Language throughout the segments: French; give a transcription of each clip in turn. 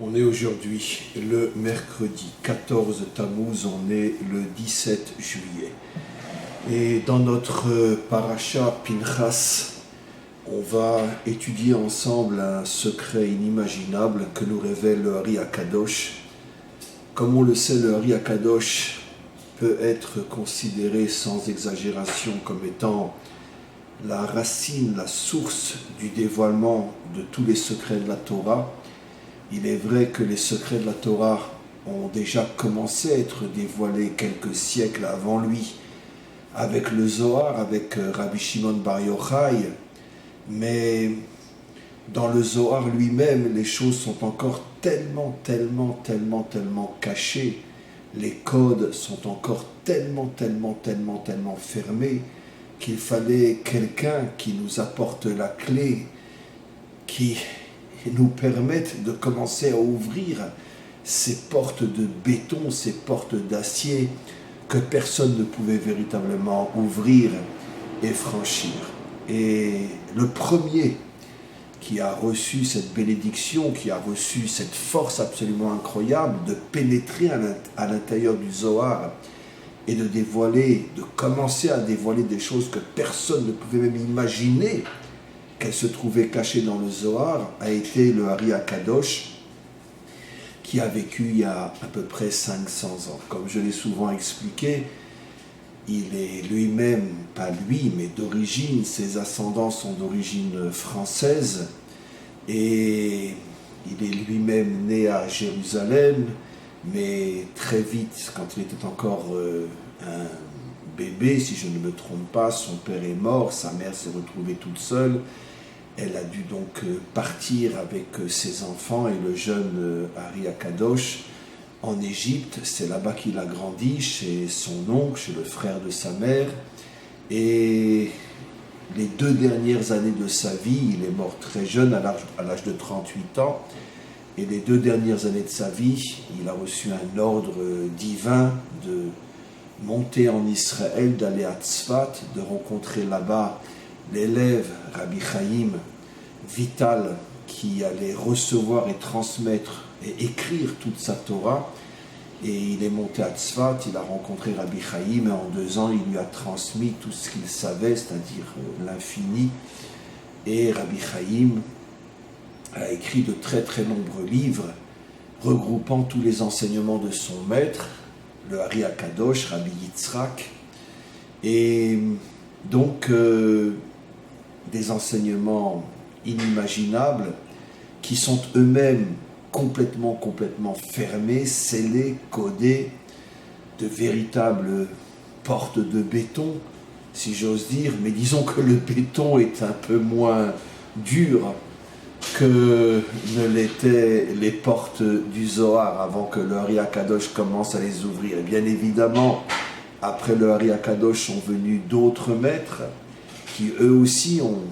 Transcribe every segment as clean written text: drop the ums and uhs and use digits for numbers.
On est aujourd'hui le mercredi 14 Tammuz, on est le 17 juillet. Et dans notre paracha Pinchas, on va étudier ensemble un secret inimaginable que nous révèle le Ari Akadosh. Comme on le sait, le Ari Akadosh peut être considéré sans exagération comme étant la racine, la source du dévoilement de tous les secrets de la Torah. Il est vrai que les secrets de la Torah ont déjà commencé à être dévoilés quelques siècles avant lui, avec le Zohar, avec Rabbi Shimon Bar Yochai, mais dans le Zohar lui-même, les choses sont encore tellement cachées, les codes sont encore tellement fermés, qu'il fallait quelqu'un qui nous apporte la clé, qui nous permette de commencer à ouvrir ces portes de béton, ces portes d'acier que personne ne pouvait véritablement ouvrir et franchir. Et le premier qui a reçu cette bénédiction, qui a reçu cette force absolument incroyable de pénétrer à l'intérieur du Zohar et de dévoiler, de commencer à dévoiler des choses que personne ne pouvait même imaginer qu'elle se trouvait cachée dans le Zohar, a été le Ari Akadosh, qui a vécu il y a à peu près 500 ans. Comme je l'ai souvent expliqué, il est lui-même, pas lui, mais d'origine, ses ascendants sont d'origine française, et il est lui-même né à Jérusalem, mais très vite, quand il était encore un bébé, si je ne me trompe pas, son père est mort, sa mère s'est retrouvée toute seule. Elle a dû donc partir avec ses enfants et le jeune Ari Akadosh en Égypte. C'est là-bas qu'il a grandi, chez son oncle, chez le frère de sa mère. Et les 2 dernières années de sa vie, il est mort très jeune, à l'âge de 38 ans. Et les 2 dernières années de sa vie, il a reçu un ordre divin de monter en Israël, d'aller à Tzfat, de rencontrer là-bas l'élève Rabbi Chaim Vital, qui allait recevoir et transmettre et écrire toute sa Torah. Et il est monté à Tzfat, il a rencontré Rabbi Chaim, et en 2 ans il lui a transmis tout ce qu'il savait, c'est-à-dire l'infini. Et Rabbi Chaim a écrit de très nombreux livres regroupant tous les enseignements de son maître, le Ari Akadosh, Rabbi Yitzhak, et donc des enseignements inimaginables qui sont eux-mêmes complètement fermés, scellés, codés, de véritables portes de béton, si j'ose dire, mais disons que le béton est un peu moins dur que ne l'étaient les portes du Zohar avant que le Ari Akadosh commence à les ouvrir. Et bien évidemment, après le Ari Akadosh sont venus d'autres maîtres qui eux aussi ont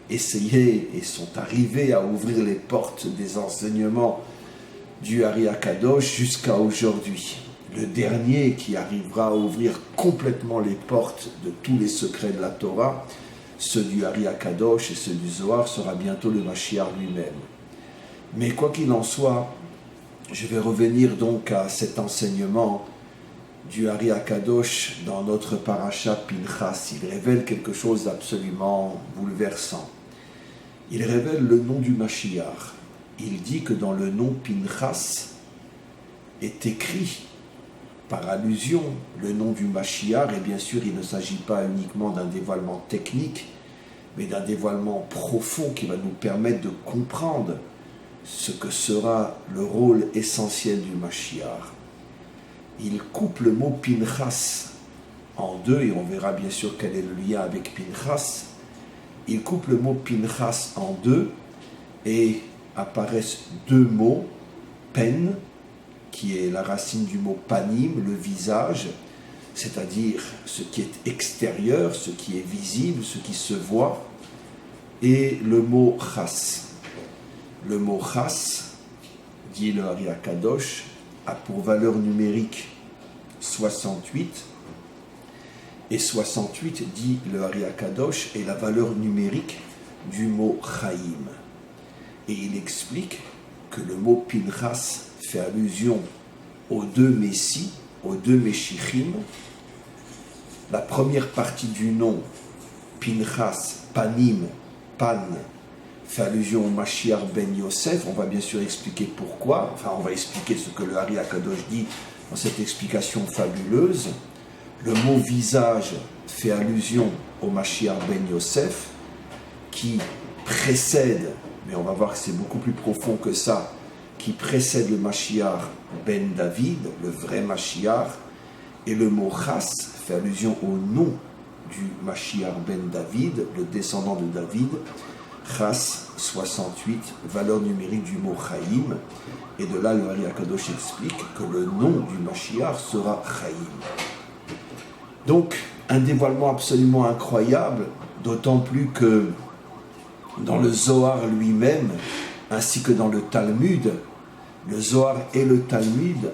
essayé et sont arrivés à ouvrir les portes des enseignements du Ari Akadosh jusqu'à aujourd'hui. Le dernier qui arrivera à ouvrir complètement les portes de tous les secrets de la Torah, ceux du Ari Akadosh et ceux du Zohar, sera bientôt le Mashiach lui-même. Mais quoi qu'il en soit, je vais revenir donc à cet enseignement du Ari Akadosh dans notre paracha Pinchas. Il révèle quelque chose d'absolument bouleversant. Il révèle le nom du Mashiach. Il dit que dans le nom Pinchas est écrit par allusion le nom du Mashiach, et bien sûr il ne s'agit pas uniquement d'un dévoilement technique, mais d'un dévoilement profond qui va nous permettre de comprendre ce que sera le rôle essentiel du Mashiach. Il coupe le mot Pinchas en 2, et on verra bien sûr quel est le lien avec Pinchas. Il coupe le mot Pinchas en 2, et apparaissent 2 mots, pen, qui est la racine du mot panim, le visage, c'est-à-dire ce qui est extérieur, ce qui est visible, ce qui se voit, et le mot chas. Le mot chas, dit le Ari Akadosh, a pour valeur numérique 68, et 68, dit le Ari Akadosh, est la valeur numérique du mot chaim. Et il explique que le mot Pinchas fait allusion aux deux Messies, aux deux Meshichim. La première partie du nom, Pinchas, Panim, Pan, fait allusion au Mashiach ben Yosef. On va bien sûr expliquer pourquoi. Enfin, on va expliquer ce que le Hari Akadosh dit dans cette explication fabuleuse. Le mot visage fait allusion au Mashiach ben Yosef, qui précède, mais on va voir que c'est beaucoup plus profond que ça, qui précède le Mashiach ben David, le vrai Mashiach. Et le mot Chas fait allusion au nom du Mashiach ben David, le descendant de David. Chas 68, valeur numérique du mot Chaim. Et de là, le Hari Akadosh explique que le nom du Mashiach sera Chaim. Donc, un dévoilement absolument incroyable, d'autant plus que dans le Zohar lui-même, ainsi que dans le Talmud, le Zohar et le Talmud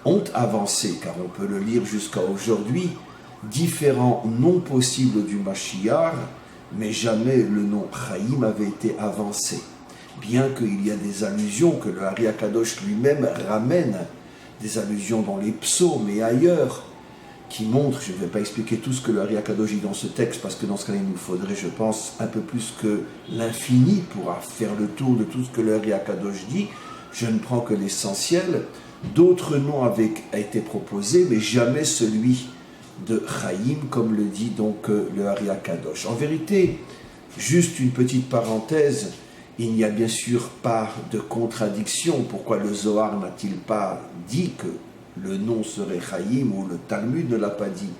ont avancé, car on peut le lire jusqu'à aujourd'hui, différents noms possibles du Mashiach, mais jamais le nom Chaim avait été avancé. Bien qu'il y a des allusions que le Hari Akadosh lui-même ramène, des allusions dans les psaumes et ailleurs, qui montrent, je ne vais pas expliquer tout ce que le Hari Akadosh dit dans ce texte, parce que dans ce cas-là, il nous faudrait, je pense, un peu plus que l'infini pour faire le tour de tout ce que le Hari Akadosh dit. Je ne prends que l'essentiel. D'autres noms avaient été proposés, mais jamais celui de Chaim, comme le dit donc le Hari Akadosh. En vérité, juste une petite parenthèse, il n'y a bien sûr pas de contradiction. Pourquoi le Zohar n'a-t-il pas dit que le nom serait Chaim, ou le Talmud ne l'a pas dit?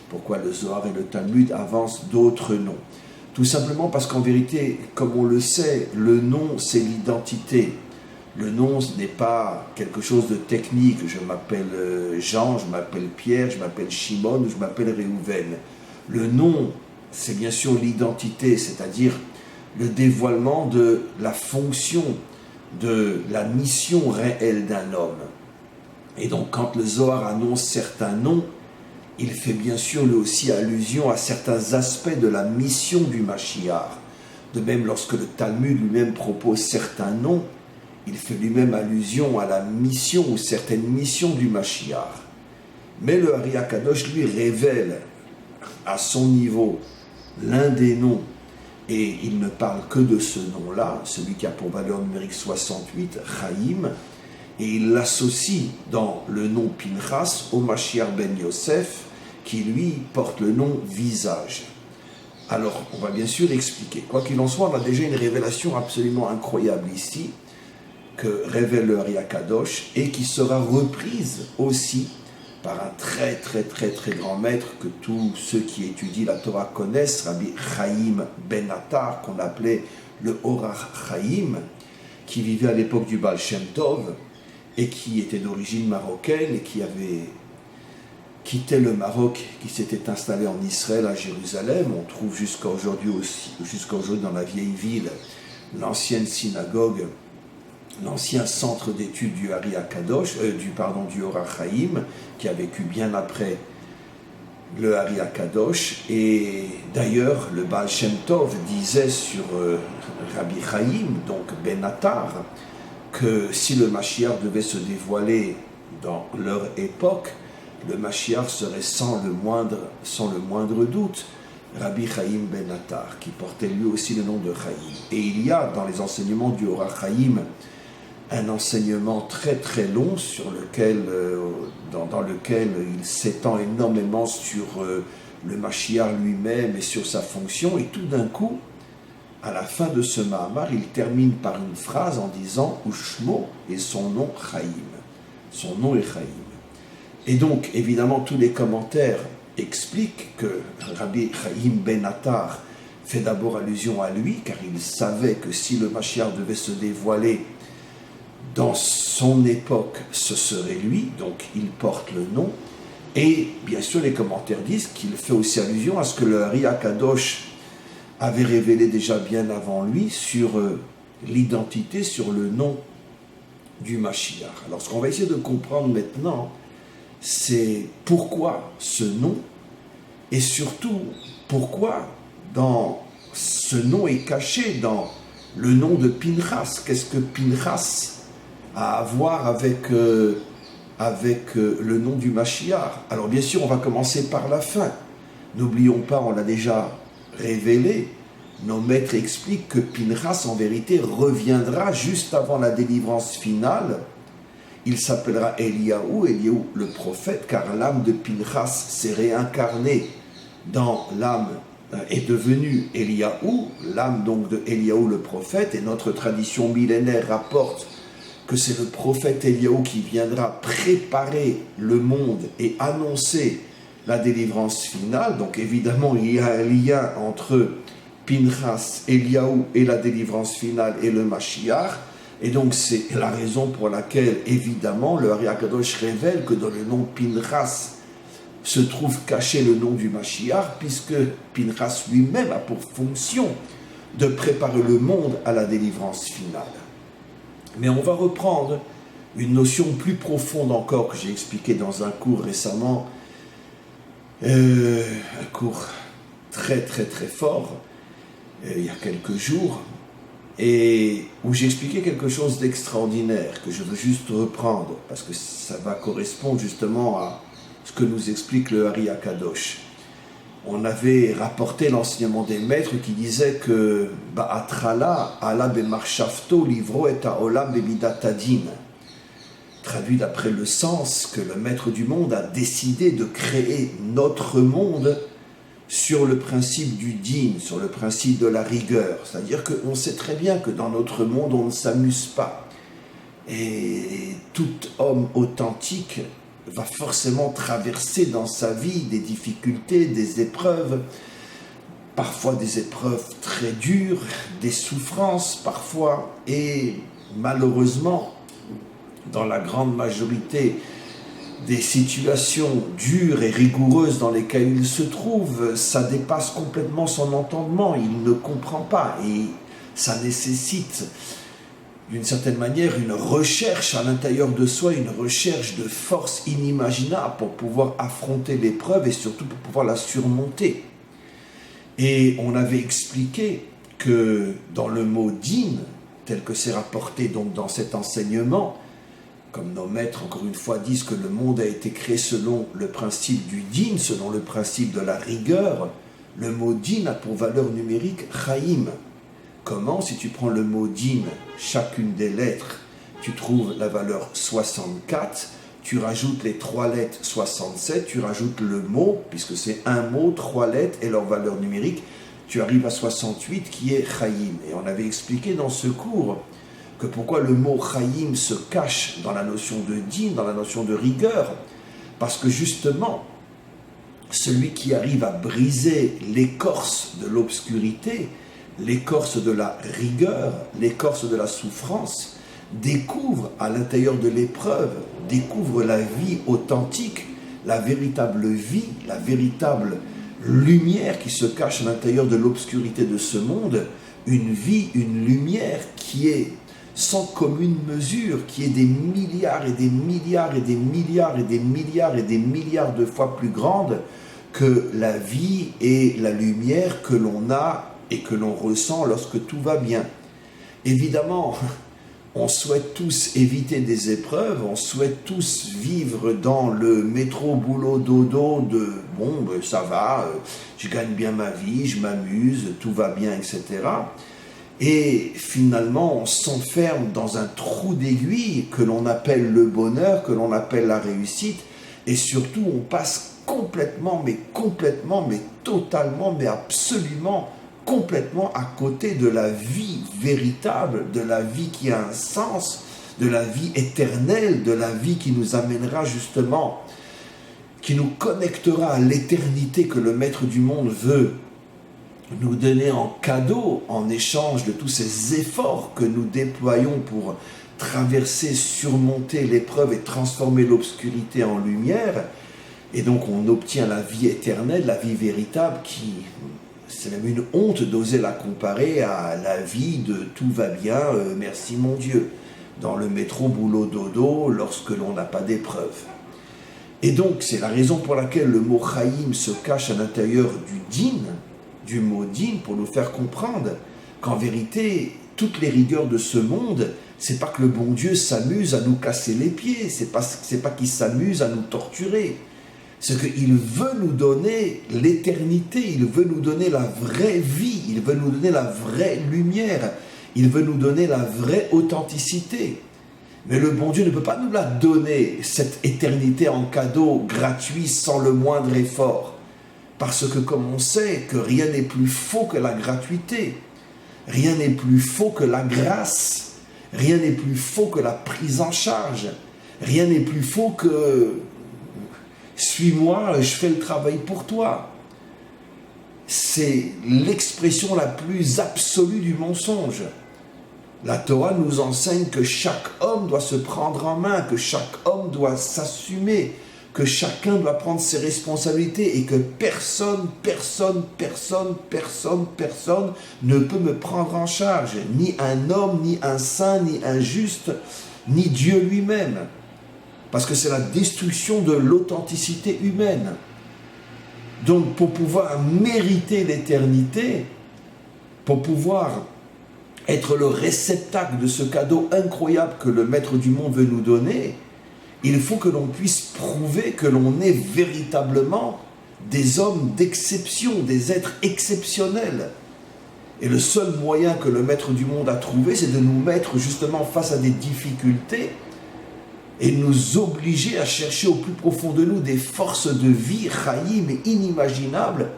Pourquoi le Zohar et le Talmud avancent d'autres noms? Tout simplement parce qu'en vérité, comme on le sait, le nom c'est l'identité. Le nom, ce n'est pas quelque chose de technique. Je m'appelle Jean, je m'appelle Pierre, je m'appelle Shimon, ou je m'appelle Réhouven. Le nom, c'est bien sûr l'identité, c'est-à-dire le dévoilement de la fonction, de la mission réelle d'un homme. Et donc, quand le Zohar annonce certains noms, il fait bien sûr lui aussi allusion à certains aspects de la mission du Mashiach. De même, lorsque le Talmud lui-même propose certains noms, il fait lui-même allusion à la mission ou certaines missions du Mashiach. Mais le Hari Akadosh lui révèle à son niveau l'un des noms, et il ne parle que de ce nom-là, celui qui a pour valeur numérique 68, Chaim, et il l'associe dans le nom Pinchas au Mashiach ben Yosef, qui lui porte le nom visage. Alors, on va bien sûr expliquer. Quoi qu'il en soit, on a déjà une révélation absolument incroyable ici, que révèle le Hari Akadosh, et qui sera reprise aussi par un très très très très grand maître que tous ceux qui étudient la Torah connaissent, Rabbi Chaim ben Attar, qu'on appelait le Orach Chaim, qui vivait à l'époque du Baal Shem Tov, et qui était d'origine marocaine, et qui avait quitté le Maroc, qui s'était installé en Israël, à Jérusalem. On trouve jusqu'à aujourd'hui dans la vieille ville, l'ancienne synagogue, l'ancien centre d'études du Hari Akadosh, du Orach Chaim, qui a vécu bien après le Hari Akadosh. Et d'ailleurs, le Baal Shem Tov disait sur Rabbi Chaim, donc Ben Attar, que si le Mashiach devait se dévoiler dans leur époque, le Mashiach serait sans le moindre doute Rabbi Chaim ben Attar, qui portait lui aussi le nom de Chaim. Et il y a dans les enseignements du Orach Chaim un enseignement très très long dans lequel il s'étend énormément sur le Mashiach lui-même et sur sa fonction. Et tout d'un coup, à la fin de ce Mahamar, il termine par une phrase en disant « Ushmo » et son nom Chaim. Son nom est Chaim. Et donc, évidemment, tous les commentaires expliquent que Rabbi Chaim ben Attar fait d'abord allusion à lui, car il savait que si le Mashiach devait se dévoiler dans son époque, ce serait lui, donc il porte le nom. Et bien sûr, les commentaires disent qu'il fait aussi allusion à ce que le Hari Akadosh avait révélé déjà bien avant lui sur l'identité, sur le nom du Mashiach. Alors, ce qu'on va essayer de comprendre maintenant, c'est pourquoi ce nom, et surtout pourquoi dans ce nom est caché dans le nom de Pinchas. Qu'est-ce que Pinchas a à voir avec le nom du Mashiach? Alors bien sûr, on va commencer par la fin. N'oublions pas, on l'a déjà révélé, nos maîtres expliquent que Pinchas, en vérité, reviendra juste avant la délivrance finale. Il s'appellera Eliaou le prophète, car l'âme de Pinchas s'est réincarnée dans l'âme, est devenue Eliaou, l'âme donc de Eliaou le prophète, et notre tradition millénaire rapporte que c'est le prophète Eliaou qui viendra préparer le monde et annoncer la délivrance finale. Donc évidemment, il y a un lien entre Pinchas, Eliaou et la délivrance finale et le Mashiach. Et donc c'est la raison pour laquelle, évidemment, le Ari HaKadosh révèle que dans le nom Pinchas se trouve caché le nom du Mashiach, puisque Pinchas lui-même a pour fonction de préparer le monde à la délivrance finale. Mais on va reprendre une notion plus profonde encore que j'ai expliquée dans un cours récemment, un cours très très très fort, il y a quelques jours, et où j'ai expliqué quelque chose d'extraordinaire que je veux juste reprendre parce que ça va correspondre justement à ce que nous explique le Ari HaKadosh. On avait rapporté l'enseignement des maîtres qui disait que Ba'atrala ala bemarshafto livro et haolam bemidatadin. Traduit d'après le sens que le maître du monde a décidé de créer notre monde sur le principe du din, sur le principe de la rigueur. C'est-à-dire qu'on sait très bien que dans notre monde, on ne s'amuse pas. Et tout homme authentique va forcément traverser dans sa vie des difficultés, des épreuves, parfois des épreuves très dures, des souffrances parfois, et malheureusement, dans la grande majorité des situations dures et rigoureuses dans lesquelles il se trouve, ça dépasse complètement son entendement, il ne comprend pas, et ça nécessite d'une certaine manière une recherche à l'intérieur de soi, une recherche de force inimaginable pour pouvoir affronter l'épreuve et surtout pour pouvoir la surmonter. Et on avait expliqué que dans le mot din, tel que c'est rapporté donc dans cet enseignement, comme nos maîtres, encore une fois, disent que le monde a été créé selon le principe du din, selon le principe de la rigueur, le mot din a pour valeur numérique chaim. Comment? Si tu prends le mot din, chacune des lettres, tu trouves la valeur 64, tu rajoutes les 3 lettres 67, tu rajoutes le mot, puisque c'est un mot, 3 lettres et leur valeur numérique, tu arrives à 68 qui est chaim. Et on avait expliqué dans ce cours que pourquoi le mot chaim se cache dans la notion de din, dans la notion de rigueur, parce que justement, celui qui arrive à briser l'écorce de l'obscurité, l'écorce de la rigueur, l'écorce de la souffrance, découvre à l'intérieur de l'épreuve, découvre la vie authentique, la véritable vie, la véritable lumière qui se cache à l'intérieur de l'obscurité de ce monde, une vie, une lumière qui est sans commune mesure, qui est des milliards et des milliards et des milliards et des milliards et des milliards de fois plus grande que la vie et la lumière que l'on a et que l'on ressent lorsque tout va bien. Évidemment, on souhaite tous éviter des épreuves, on souhaite tous vivre dans le métro boulot dodo de « bon, ça va, je gagne bien ma vie, je m'amuse, tout va bien, etc. » Et finalement, on s'enferme dans un trou d'aiguille que l'on appelle le bonheur, que l'on appelle la réussite, et surtout on passe complètement, mais totalement, mais absolument complètement à côté de la vie véritable, de la vie qui a un sens, de la vie éternelle, de la vie qui nous amènera justement, qui nous connectera à l'éternité que le Maître du monde veut nous donner en cadeau, en échange de tous ces efforts que nous déployons pour traverser, surmonter l'épreuve et transformer l'obscurité en lumière. Et donc on obtient la vie éternelle, la vie véritable qui... C'est même une honte d'oser la comparer à la vie de « tout va bien, merci mon Dieu » dans le métro boulot dodo lorsque l'on n'a pas d'épreuve. Et donc c'est la raison pour laquelle le mot « chaim » se cache à l'intérieur du din, du mot din, pour nous faire comprendre qu'en vérité toutes les rigueurs de ce monde, c'est pas que le bon Dieu s'amuse à nous casser les pieds, c'est pas qu'il s'amuse à nous torturer. C'est qu'il veut nous donner l'éternité, il veut nous donner la vraie vie, il veut nous donner la vraie lumière, il veut nous donner la vraie authenticité. Mais le bon Dieu ne peut pas nous la donner, cette éternité en cadeau gratuit sans le moindre effort. Parce que comme on sait que rien n'est plus faux que la gratuité, rien n'est plus faux que la grâce, rien n'est plus faux que la prise en charge, rien n'est plus faux que suis-moi, je fais le travail pour toi. C'est l'expression la plus absolue du mensonge. La Torah nous enseigne que chaque homme doit se prendre en main, que chaque homme doit s'assumer, que chacun doit prendre ses responsabilités et que personne ne peut me prendre en charge. Ni un homme, ni un saint, ni un juste, ni Dieu lui-même. Parce que c'est la destruction de l'authenticité humaine. Donc pour pouvoir mériter l'éternité, pour pouvoir être le réceptacle de ce cadeau incroyable que le Maître du monde veut nous donner, il faut que l'on puisse prouver que l'on est véritablement des hommes d'exception, des êtres exceptionnels. Et le seul moyen que le Maître du monde a trouvé, c'est de nous mettre justement face à des difficultés et nous obliger à chercher au plus profond de nous des forces de vie, chaïm et inimaginables,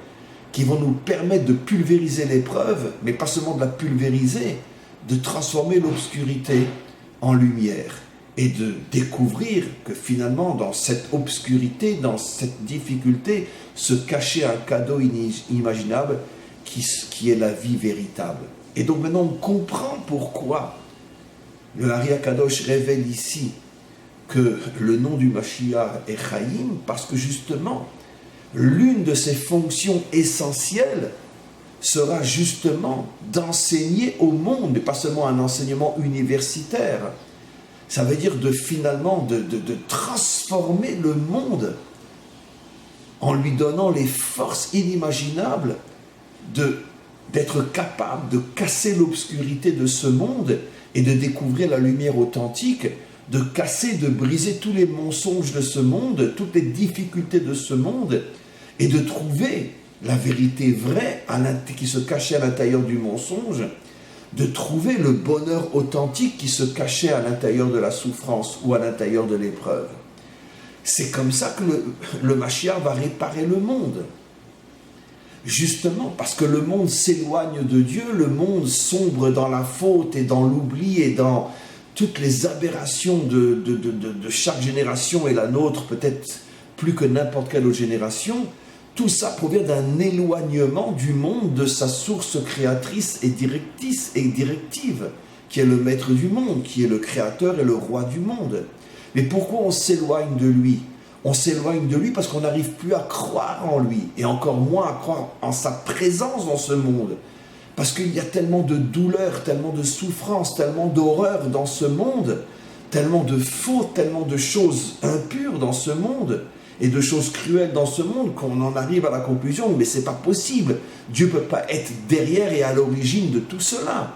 qui vont nous permettre de pulvériser l'épreuve, mais pas seulement de la pulvériser, de transformer l'obscurité en lumière et de découvrir que finalement, dans cette obscurité, dans cette difficulté, se cachait un cadeau inimaginable qui est la vie véritable. Et donc maintenant, on comprend pourquoi le Ari Akadosh révèle ici que le nom du Mashiach est Chaim, parce que justement, l'une de ses fonctions essentielles sera justement d'enseigner au monde, mais pas seulement un enseignement universitaire. Ça veut dire finalement de transformer le monde en lui donnant les forces inimaginables d'être capable de casser l'obscurité de ce monde et de découvrir la lumière authentique, de casser, de briser tous les mensonges de ce monde, toutes les difficultés de ce monde, et de trouver la vérité vraie qui se cachait à l'intérieur du mensonge, de trouver le bonheur authentique qui se cachait à l'intérieur de la souffrance ou à l'intérieur de l'épreuve. C'est comme ça que le Mashiach va réparer le monde. Justement, parce que le monde s'éloigne de Dieu, le monde sombre dans la faute et dans l'oubli et dans toutes les aberrations de chaque génération, et la nôtre peut-être plus que n'importe quelle autre génération. Tout ça provient d'un éloignement du monde, de sa source créatrice et directive, qui est le maître du monde, qui est le créateur et le roi du monde. Mais pourquoi on s'éloigne de lui ? On s'éloigne de lui parce qu'on n'arrive plus à croire en lui, et encore moins à croire en sa présence dans ce monde. Parce qu'il y a tellement de douleur, tellement de souffrance, tellement d'horreur dans ce monde, tellement de fautes, tellement de choses impures dans ce monde, et de choses cruelles dans ce monde, qu'on en arrive à la conclusion, mais c'est pas possible. Dieu ne peut pas être derrière et à l'origine de tout cela.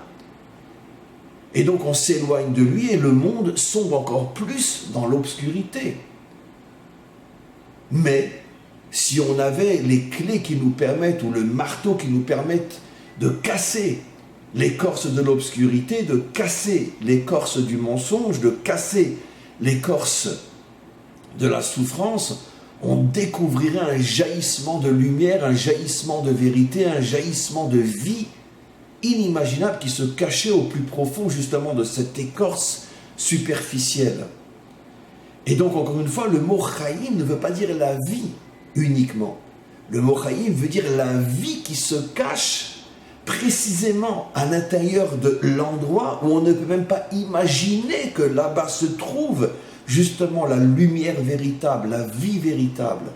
Et donc on s'éloigne de lui et le monde sombre encore plus dans l'obscurité. Mais si on avait les clés qui nous permettent, ou le marteau qui nous permettent de casser l'écorce de l'obscurité, de casser l'écorce du mensonge, de casser l'écorce de la souffrance, on découvrirait un jaillissement de lumière, un jaillissement de vérité, un jaillissement de vie inimaginable qui se cachait au plus profond justement de cette écorce superficielle. Et donc encore une fois, le mot Chaim ne veut pas dire la vie uniquement. Le mot Chaim veut dire la vie qui se cache précisément à l'intérieur de l'endroit où on ne peut même pas imaginer que là-bas se trouve justement la lumière véritable, la vie véritable.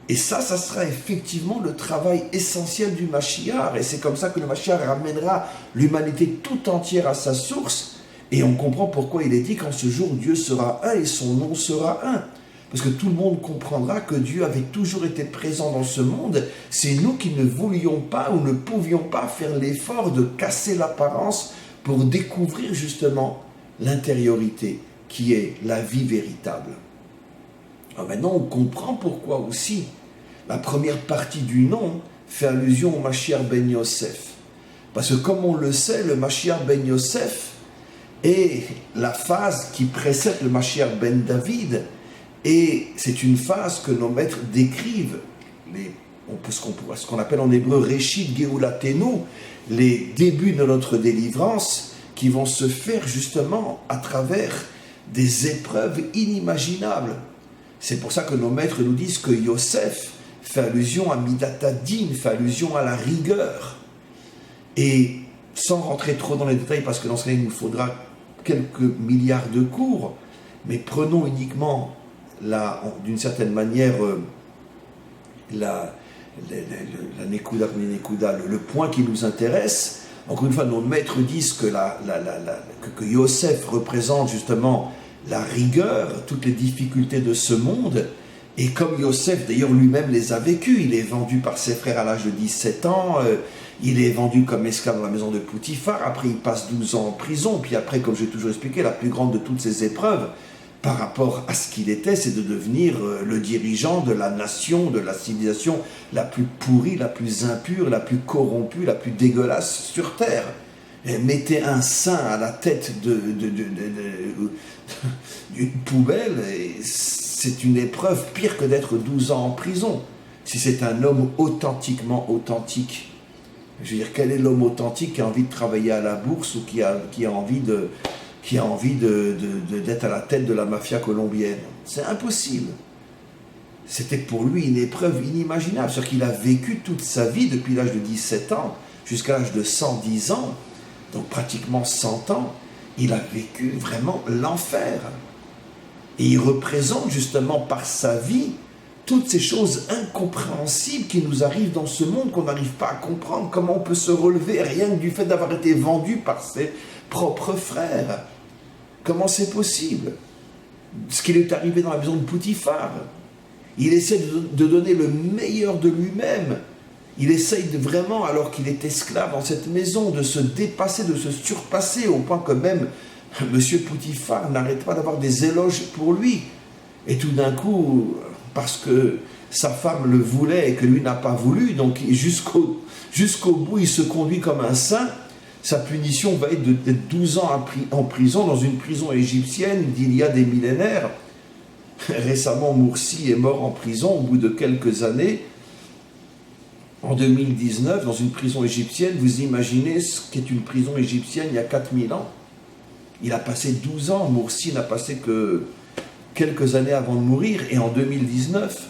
Et ça sera effectivement le travail essentiel du Mashiach. Et c'est comme ça que le Mashiach ramènera l'humanité tout entière à sa source. Et on comprend pourquoi il est dit qu'en ce jour, Dieu sera un et son nom sera un. Parce que tout le monde comprendra que Dieu avait toujours été présent dans ce monde. C'est nous qui ne voulions pas ou ne pouvions pas faire l'effort de casser l'apparence pour découvrir justement l'intériorité qui est la vie véritable. Alors maintenant, on comprend pourquoi aussi la première partie du nom fait allusion au Mashiach ben Yosef. Parce que comme on le sait, le Mashiach ben Yosef est la phase qui précède le Mashiach ben David, et c'est une phase que nos maîtres décrivent, ce qu'on appelle en hébreu Reshit Geulatenu, les débuts de notre délivrance, qui vont se faire justement à travers des épreuves inimaginables. C'est pour ça que nos maîtres nous disent que Yosef fait allusion à Midata Din, fait allusion à la rigueur. Et sans rentrer trop dans les détails, parce que dans ce cas, il nous faudra quelques milliards de cours, mais prenons uniquement, d'une certaine manière, la Nekuda, le point qui nous intéresse. Encore une fois, nos maîtres disent que Yosef représente justement la rigueur, toutes les difficultés de ce monde. Et comme Yosef, d'ailleurs, lui-même les a vécues, il est vendu par ses frères à l'âge de 17 ans, il est vendu comme esclave dans la maison de Poutifar, après il passe 12 ans en prison, puis après, comme j'ai toujours expliqué, la plus grande de toutes ces épreuves, par rapport à ce qu'il était, c'est de devenir le dirigeant de la nation, de la civilisation la plus pourrie, la plus impure, la plus corrompue, la plus dégueulasse sur Terre. Et mettez un saint à la tête d'une poubelle, et c'est une épreuve pire que d'être 12 ans en prison. Si c'est un homme authentiquement authentique. Je veux dire, quel est l'homme authentique qui a envie de travailler à la bourse ou qui a envie d'être à la tête de la mafia colombienne? C'est impossible. C'était pour lui une épreuve inimaginable. C'est-à-dire qu'il a vécu toute sa vie, depuis l'âge de 17 ans jusqu'à l'âge de 110 ans, donc pratiquement 100 ans, il a vécu vraiment l'enfer. Et il représente justement par sa vie toutes ces choses incompréhensibles qui nous arrivent dans ce monde, qu'on n'arrive pas à comprendre. Comment on peut se relever rien que du fait d'avoir été vendu par ses propres frères? Comment c'est possible? Ce qui lui est arrivé dans la maison de Poutifar. Il essaie de donner le meilleur de lui-même. Il essaye vraiment, alors qu'il est esclave dans cette maison, de se dépasser, de se surpasser, au point que même Monsieur Poutifar n'arrête pas d'avoir des éloges pour lui. Et tout d'un coup, parce que sa femme le voulait et que lui n'a pas voulu, donc jusqu'au bout, il se conduit comme un saint. Sa punition va être d'être 12 ans en prison, dans une prison égyptienne d'il y a des millénaires. Récemment, Morsi est mort en prison au bout de quelques années. En 2019, dans une prison égyptienne, vous imaginez ce qu'est une prison égyptienne il y a 4000 ans. Il a passé 12 ans, Morsi n'a passé que quelques années avant de mourir, et en 2019,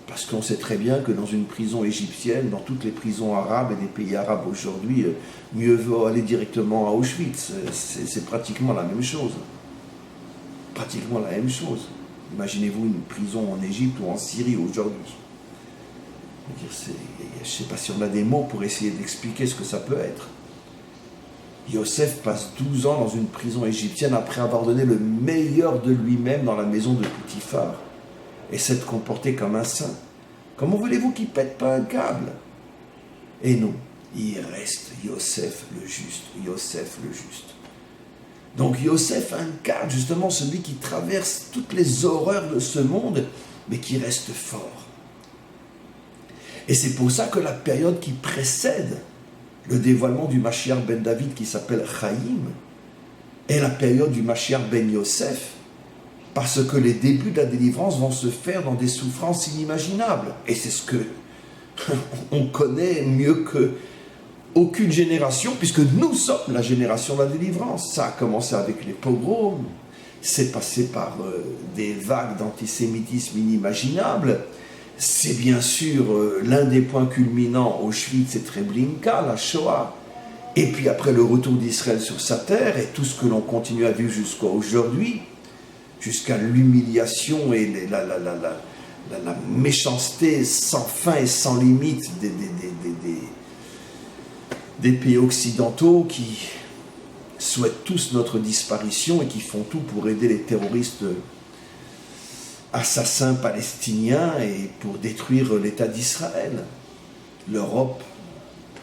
parce qu'on sait très bien que dans une prison égyptienne, dans toutes les prisons arabes et des pays arabes aujourd'hui, mieux vaut aller directement à Auschwitz. C'est pratiquement la même chose. Pratiquement la même chose. Imaginez-vous une prison en Égypte ou en Syrie aujourd'hui. Je ne sais pas si on a des mots pour essayer d'expliquer ce que ça peut être. Yosef passe 12 ans dans une prison égyptienne après avoir donné le meilleur de lui-même dans la maison de Poutifar et s'être comporté comme un saint. Comment voulez-vous qu'il pète pas un câble? Et non, il reste Yosef le juste, Yosef le juste. Donc Yosef incarne justement celui qui traverse toutes les horreurs de ce monde, mais qui reste fort. Et c'est pour ça que la période qui précède le dévoilement du Mashiach ben David, qui s'appelle Chaim, est la période du Mashiach ben Yosef, parce que les débuts de la délivrance vont se faire dans des souffrances inimaginables. Et c'est ce que on connaît mieux que aucune génération, puisque nous sommes la génération de la délivrance. Ça a commencé avec les pogroms, c'est passé par des vagues d'antisémitisme inimaginables. C'est bien sûr l'un des points culminants, Auschwitz et Treblinka, la Shoah, et puis après le retour d'Israël sur sa terre, et tout ce que l'on continue à vivre jusqu'à aujourd'hui, jusqu'à l'humiliation et la méchanceté sans fin et sans limite des pays occidentaux qui souhaitent tous notre disparition et qui font tout pour aider les terroristes assassins palestiniens et pour détruire l'État d'Israël. L'Europe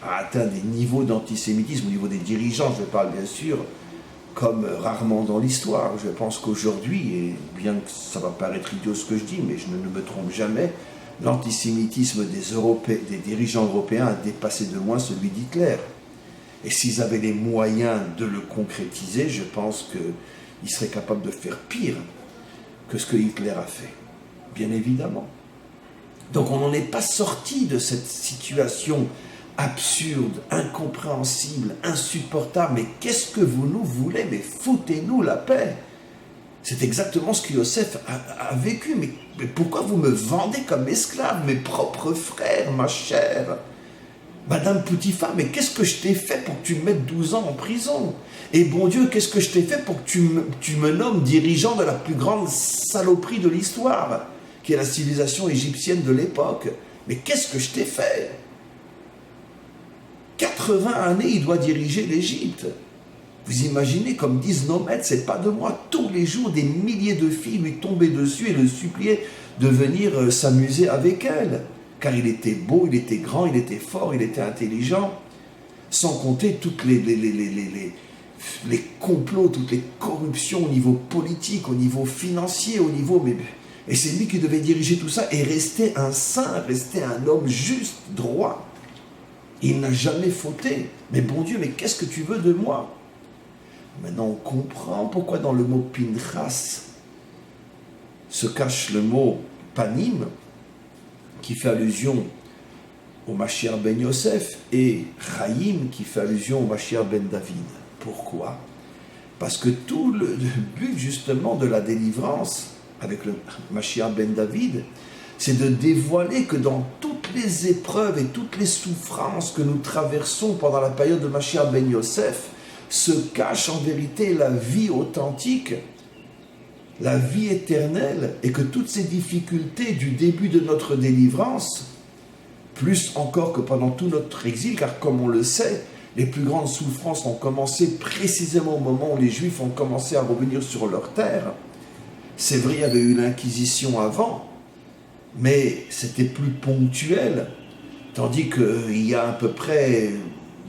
a atteint des niveaux d'antisémitisme au niveau des dirigeants, je parle bien sûr, comme rarement dans l'histoire. Je pense qu'aujourd'hui, et bien que ça va paraître idiot ce que je dis, mais je ne me trompe jamais, l'antisémitisme des dirigeants européens a dépassé de loin celui d'Hitler. Et s'ils avaient les moyens de le concrétiser, je pense qu'ils seraient capables de faire pire que ce que Hitler a fait, bien évidemment. Donc on n'en est pas sorti de cette situation absurde, incompréhensible, insupportable. Mais qu'est-ce que vous nous voulez? Mais foutez-nous la paix. C'est exactement ce que Yosef a vécu. Mais pourquoi vous me vendez comme esclave, mes propres frères, ma chère Madame Poutiphar, mais qu'est-ce que je t'ai fait pour que tu me mettes 12 ans en prison? Et bon Dieu, qu'est-ce que je t'ai fait pour que tu me nommes dirigeant de la plus grande saloperie de l'histoire, qui est la civilisation égyptienne de l'époque? Mais qu'est-ce que je t'ai fait? 80 années, il doit diriger l'Égypte. Vous imaginez, comme disent nos maîtres, c'est pas de moi. Tous les jours, des milliers de filles lui tombaient dessus et le suppliaient de venir s'amuser avec elles. Car il était beau, il était grand, il était fort, il était intelligent. Sans compter toutes les complots, toutes les corruptions au niveau politique, au niveau financier, au niveau... Et c'est lui qui devait diriger tout ça et rester un saint, rester un homme juste, droit. Il n'a jamais fauté. Mais bon Dieu, mais qu'est-ce que tu veux de moi? Maintenant, on comprend pourquoi dans le mot Pinchas se cache le mot panim, qui fait allusion au Mashiach ben Yosef, et Chaim, qui fait allusion au Mashiach ben David. Pourquoi? Parce que tout le but justement de la délivrance avec le Mashiach ben David, c'est de dévoiler que dans toutes les épreuves et toutes les souffrances que nous traversons pendant la période de Mashiach ben Yosef, se cache en vérité la vie authentique, la vie éternelle, et que toutes ces difficultés du début de notre délivrance, plus encore que pendant tout notre exil, car comme on le sait, les plus grandes souffrances ont commencé précisément au moment où les Juifs ont commencé à revenir sur leur terre. C'est vrai, il y avait eu l'Inquisition avant, mais c'était plus ponctuel, tandis qu'il y a à peu près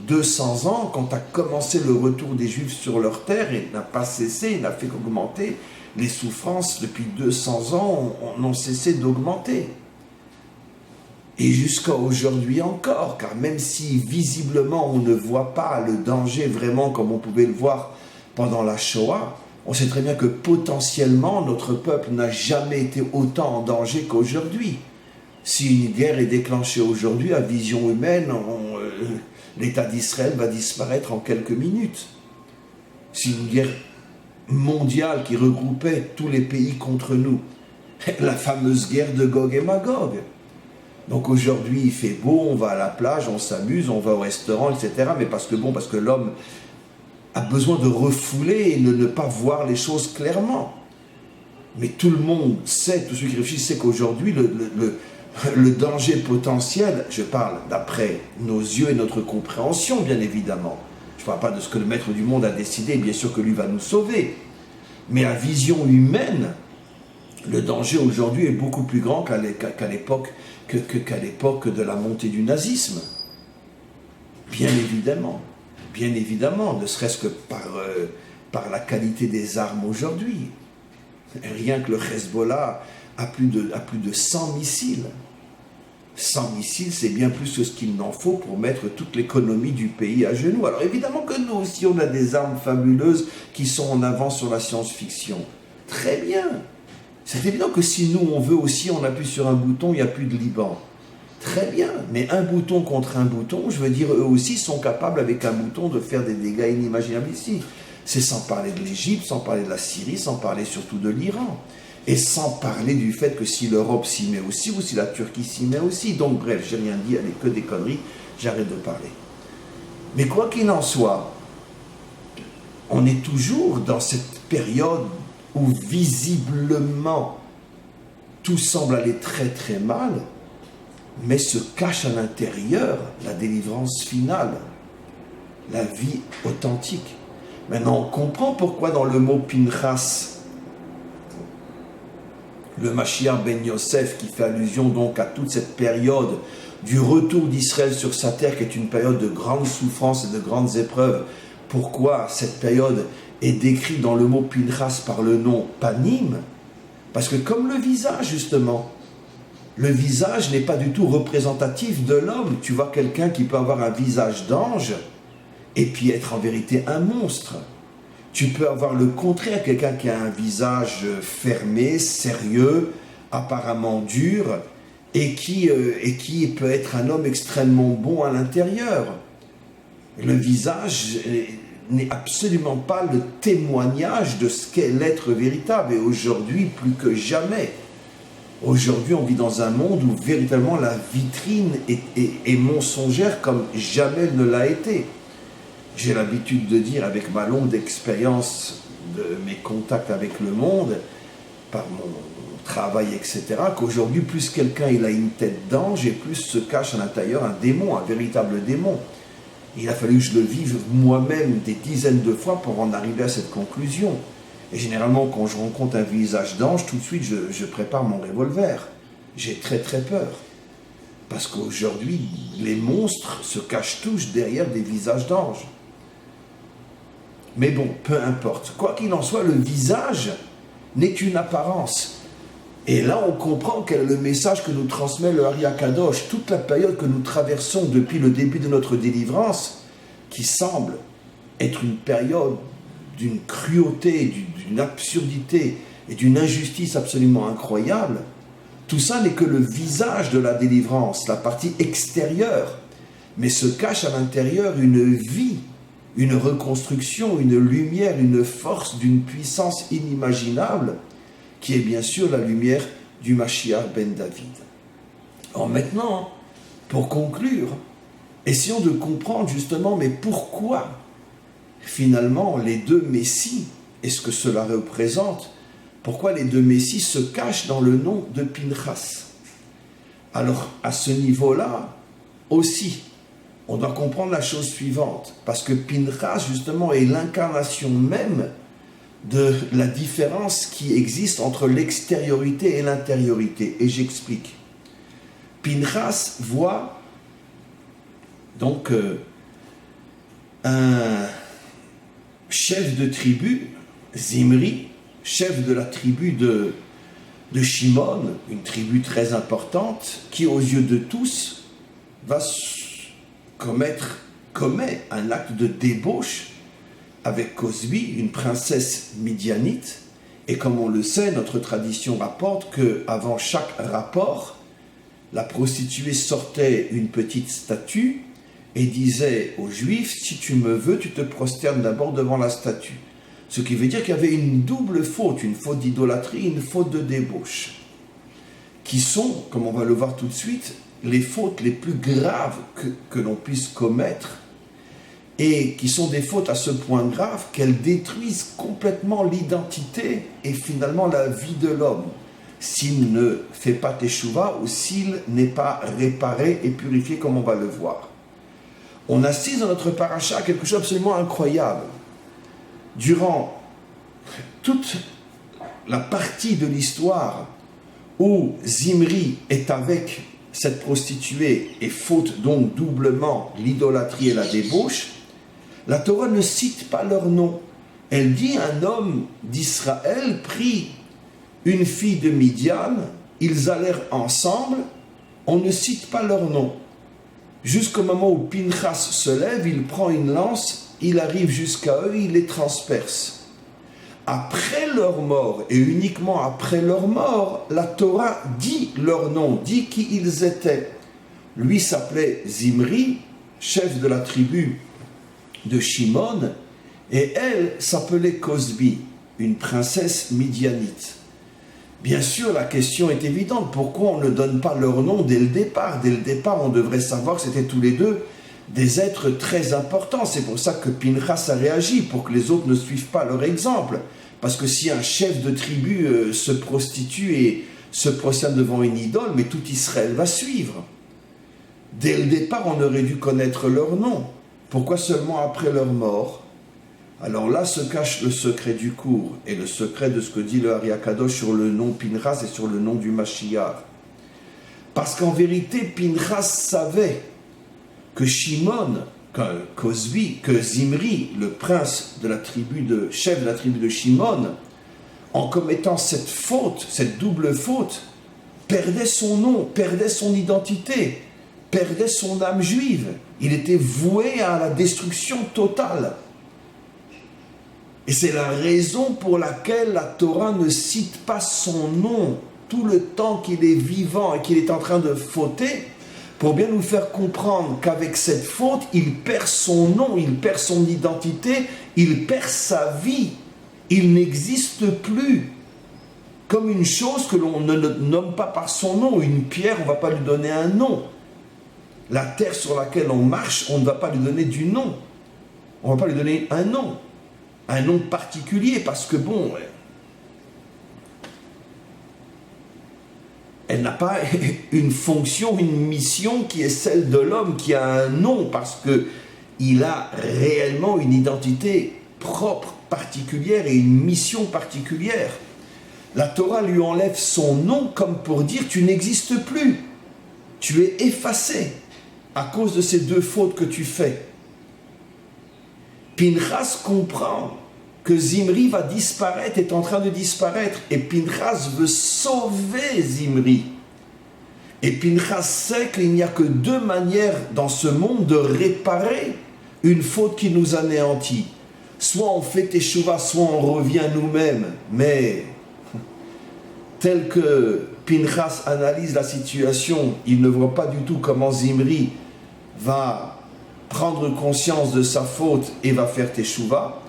200 ans, quand a commencé le retour des Juifs sur leur terre, il n'a pas cessé, il n'a fait qu'augmenter. Les souffrances, depuis 200 ans, n'ont cessé d'augmenter. Et jusqu'à aujourd'hui encore, car même si visiblement on ne voit pas le danger vraiment comme on pouvait le voir pendant la Shoah, on sait très bien que potentiellement notre peuple n'a jamais été autant en danger qu'aujourd'hui. Si une guerre est déclenchée aujourd'hui, à vision humaine, l'État d'Israël va disparaître en quelques minutes. Si une guerre mondiale qui regroupait tous les pays contre nous, la fameuse guerre de Gog et Magog. Donc aujourd'hui il fait beau, on va à la plage, on s'amuse, on va au restaurant, etc. Mais parce que l'homme a besoin de refouler et de ne pas voir les choses clairement. Mais tout le monde sait, tous ceux qui réfléchissent, sait qu'aujourd'hui le danger potentiel, je parle d'après nos yeux et notre compréhension, bien évidemment. Je ne parle pas de ce que le maître du monde a décidé, bien sûr que lui va nous sauver. Mais à vision humaine, le danger aujourd'hui est beaucoup plus grand qu'à l'époque de la montée du nazisme. Bien évidemment, ne serait-ce que par la qualité des armes aujourd'hui. Rien que le Hezbollah a plus de 100 missiles. 100 missiles, c'est bien plus que ce qu'il n'en faut pour mettre toute l'économie du pays à genoux. Alors évidemment que nous aussi, on a des armes fabuleuses qui sont en avance sur la science-fiction. Très bien. C'est évident que si nous, on veut aussi, on appuie sur un bouton, il n'y a plus de Liban. Très bien. Mais un bouton contre un bouton, je veux dire, eux aussi sont capables avec un bouton de faire des dégâts inimaginables ici. C'est sans parler de l'Égypte, sans parler de la Syrie, sans parler surtout de l'Iran. Et sans parler du fait que si l'Europe s'y met aussi, ou si la Turquie s'y met aussi. Donc bref, j'ai rien dit, allez, que des conneries, j'arrête de parler. Mais quoi qu'il en soit, on est toujours dans cette période où visiblement tout semble aller très très mal, mais se cache à l'intérieur la délivrance finale, la vie authentique. Maintenant, on comprend pourquoi dans le mot Pinchas, le Mashiach ben Yosef, qui fait allusion donc à toute cette période du retour d'Israël sur sa terre, qui est une période de grandes souffrances et de grandes épreuves. Pourquoi cette période est décrite dans le mot Pinchas par le nom Panim? Parce que comme le visage, justement, le visage n'est pas du tout représentatif de l'homme. Tu vois quelqu'un qui peut avoir un visage d'ange et puis être en vérité un monstre. Tu peux avoir le contraire, quelqu'un qui a un visage fermé, sérieux, apparemment dur, et qui peut être un homme extrêmement bon à l'intérieur. Le visage n'est absolument pas le témoignage de ce qu'est l'être véritable. Et aujourd'hui, plus que jamais, aujourd'hui, on vit dans un monde où véritablement la vitrine est mensongère comme jamais elle ne l'a été. J'ai l'habitude de dire, avec ma longue expérience de mes contacts avec le monde, par mon travail, etc., qu'aujourd'hui, plus quelqu'un il a une tête d'ange et plus se cache à l'intérieur un démon, un véritable démon. Il a fallu que je le vive moi-même des dizaines de fois pour en arriver à cette conclusion. Et généralement, quand je rencontre un visage d'ange, tout de suite, je prépare mon revolver. J'ai très très peur. Parce qu'aujourd'hui, les monstres se cachent tous derrière des visages d'anges. Mais bon, peu importe. Quoi qu'il en soit, le visage n'est qu'une apparence. Et là, on comprend quel est le message que nous transmet le Ari Akadosh. Toute la période que nous traversons depuis le début de notre délivrance, qui semble être une période d'une cruauté, d'une absurdité et d'une injustice absolument incroyable, tout ça n'est que le visage de la délivrance, la partie extérieure. Mais se cache à l'intérieur une vie, une reconstruction, une lumière, une force d'une puissance inimaginable, qui est bien sûr la lumière du Mashiach ben David. Alors maintenant, pour conclure, essayons de comprendre justement, mais pourquoi finalement les deux Messies, et ce que cela représente, pourquoi les deux Messies se cachent dans le nom de Pinchas. Alors à ce niveau-là aussi, on doit comprendre la chose suivante, parce que Pinchas justement est l'incarnation même de la différence qui existe entre l'extériorité et l'intériorité. Et j'explique. Pinchas voit donc un chef de tribu, Zimri, chef de la tribu de Shimon, une tribu très importante, qui aux yeux de tous commet un acte de débauche avec Cosbi, une princesse midianite, et comme on le sait, notre tradition rapporte qu'avant chaque rapport, la prostituée sortait une petite statue et disait aux Juifs, si tu me veux, tu te prosternes d'abord devant la statue. Ce qui veut dire qu'il y avait une double faute, une faute d'idolâtrie, une faute de débauche, qui sont, comme on va le voir tout de suite, les fautes les plus graves que l'on puisse commettre, et qui sont des fautes à ce point grave qu'elles détruisent complètement l'identité et finalement la vie de l'homme, s'il ne fait pas teshuva ou s'il n'est pas réparé et purifié comme on va le voir. On assiste dans notre paracha à quelque chose d'absolument incroyable. Durant toute la partie de l'histoire où Zimri est avec cette prostituée et faute donc doublement l'idolâtrie et la débauche, la Torah ne cite pas leur nom. Elle dit un homme d'Israël prit une fille de Midian, ils allèrent ensemble, on ne cite pas leur nom. Jusqu'au moment où Pinchas se lève, il prend une lance, il arrive jusqu'à eux, il les transperce. Après leur mort, et uniquement après leur mort, la Torah dit leur nom, dit qui ils étaient. Lui s'appelait Zimri, chef de la tribu de Shimon, et elle s'appelait Cosbi, une princesse midianite. Bien sûr, la question est évidente, pourquoi on ne donne pas leur nom dès le départ? Dès le départ, on devrait savoir que c'était tous les deux des êtres très importants. C'est pour ça que Pinchas a réagi, pour que les autres ne suivent pas leur exemple. Parce que si un chef de tribu se prostitue et se prosterne devant une idole, mais tout Israël va suivre. Dès le départ, on aurait dû connaître leur nom. Pourquoi seulement après leur mort? Alors là se cache le secret du cours et le secret de ce que dit le Ari Akadosh sur le nom Pinchas et sur le nom du Mashiach. Parce qu'en vérité, Pinchas savait que Shimon, que Zimri, le prince de la tribu chef de la tribu de Shimon, en commettant cette faute, cette double faute, perdait son nom, perdait son identité, perdait son âme juive. Il était voué à la destruction totale. Et c'est la raison pour laquelle la Torah ne cite pas son nom tout le temps qu'il est vivant et qu'il est en train de fauter, pour bien nous faire comprendre qu'avec cette faute, il perd son nom, il perd son identité, il perd sa vie. Il n'existe plus. Comme une chose que l'on ne nomme pas par son nom, une pierre, on ne va pas lui donner un nom. La terre sur laquelle on marche, on ne va pas lui donner du nom. On ne va pas lui donner un nom particulier, parce que bon, elle n'a pas une fonction, une mission qui est celle de l'homme, qui a un nom, parce qu'il a réellement une identité propre, particulière, et une mission particulière. La Torah lui enlève son nom comme pour dire « tu n'existes plus, tu es effacé à cause de ces deux fautes que tu fais ». Pinchas comprend que Zimri va disparaître, est en train de disparaître, et Pinchas veut sauver Zimri. Et Pinchas sait qu'il n'y a que deux manières dans ce monde de réparer une faute qui nous anéantit. Soit on fait teshuva, soit on revient nous-mêmes, mais tel que Pinchas analyse la situation, il ne voit pas du tout comment Zimri va prendre conscience de sa faute et va faire teshuva.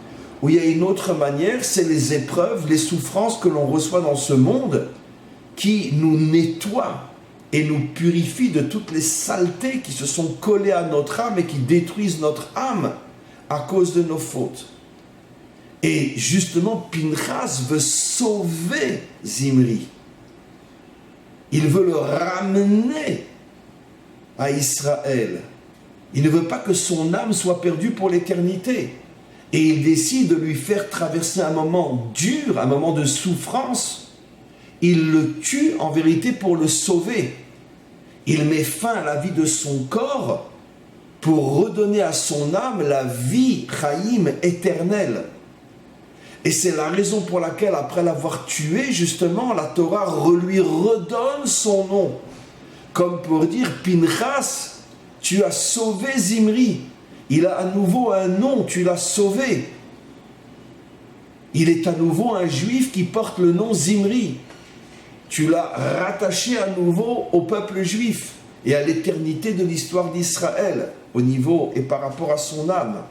Ou il y a une autre manière, c'est les épreuves, les souffrances que l'on reçoit dans ce monde qui nous nettoient et nous purifient de toutes les saletés qui se sont collées à notre âme et qui détruisent notre âme à cause de nos fautes. Et justement, Pinchas veut sauver Zimri. Il veut le ramener à Israël. Il ne veut pas que son âme soit perdue pour l'éternité. Et il décide de lui faire traverser un moment dur, un moment de souffrance. Il le tue en vérité pour le sauver. Il met fin à la vie de son corps pour redonner à son âme la vie, Chaim, éternelle. Et c'est la raison pour laquelle, après l'avoir tué, justement, la Torah lui redonne son nom. Comme pour dire, Pinchas, tu as sauvé Zimri. Il a à nouveau un nom, tu l'as sauvé. Il est à nouveau un juif qui porte le nom Zimri. Tu l'as rattaché à nouveau au peuple juif et à l'éternité de l'histoire d'Israël, au niveau et par rapport à son âme.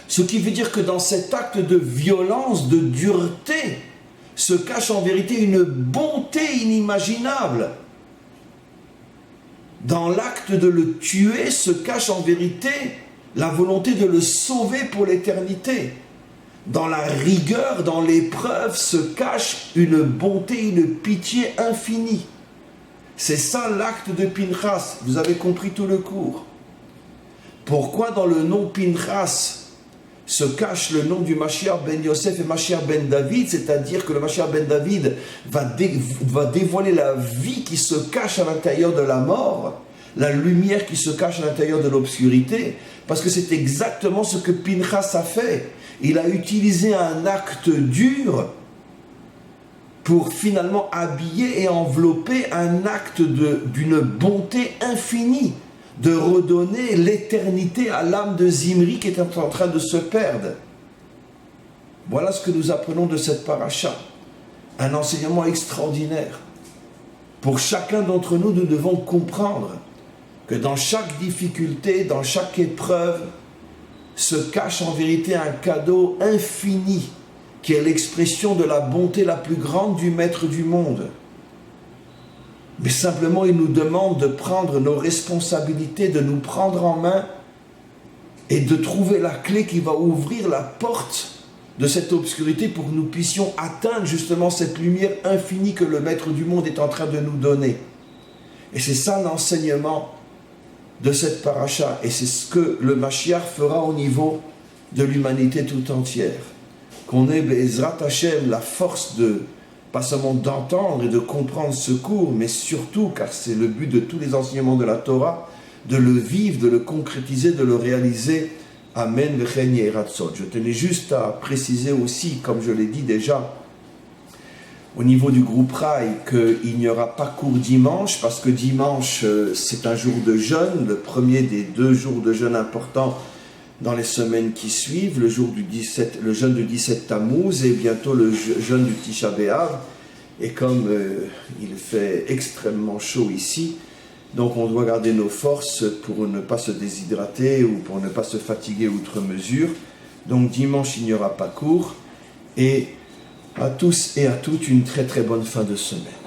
Ce qui veut dire que dans cet acte de violence, de dureté, se cache en vérité une bonté inimaginable. Dans l'acte de le tuer se cache en vérité la volonté de le sauver pour l'éternité. Dans la rigueur, dans l'épreuve, se cache une bonté, une pitié infinie. C'est ça l'acte de Pinchas. Vous avez compris tout le cours. Pourquoi dans le nom Pinchas se cache le nom du Mashiach ben Yosef et Mashiach ben David, c'est-à-dire que le Mashiach ben David va dévoiler la vie qui se cache à l'intérieur de la mort, la lumière qui se cache à l'intérieur de l'obscurité, parce que c'est exactement ce que Pinchas a fait. Il a utilisé un acte dur pour finalement habiller et envelopper un acte d'une bonté infinie, de redonner l'éternité à l'âme de Zimri qui est en train de se perdre. Voilà ce que nous apprenons de cette paracha. Un enseignement extraordinaire. Pour chacun d'entre nous, nous devons comprendre que dans chaque difficulté, dans chaque épreuve, se cache en vérité un cadeau infini qui est l'expression de la bonté la plus grande du Maître du monde. Mais simplement, il nous demande de prendre nos responsabilités, de nous prendre en main et de trouver la clé qui va ouvrir la porte de cette obscurité pour que nous puissions atteindre justement cette lumière infinie que le Maître du monde est en train de nous donner. Et c'est ça l'enseignement de cette paracha. Et c'est ce que le Mashiach fera au niveau de l'humanité tout entière. Qu'on ait, Be'ezrat Hashem, la force de pas seulement d'entendre et de comprendre ce cours, mais surtout, car c'est le but de tous les enseignements de la Torah, de le vivre, de le concrétiser, de le réaliser. Amen, v'chen yeh ratzon. Je tenais juste à préciser aussi, comme je l'ai dit déjà, au niveau du groupe Rai, qu'il n'y aura pas cours dimanche, parce que dimanche, c'est un jour de jeûne, le premier des 2 jours de jeûne importants dans les semaines qui suivent, le jeûne du 17 Tammuz et bientôt le jeûne du Tisha B'Av. Et comme il fait extrêmement chaud ici, donc on doit garder nos forces pour ne pas se déshydrater ou pour ne pas se fatiguer outre mesure. Donc dimanche, il n'y aura pas cours. Et à tous et à toutes, une très très bonne fin de semaine.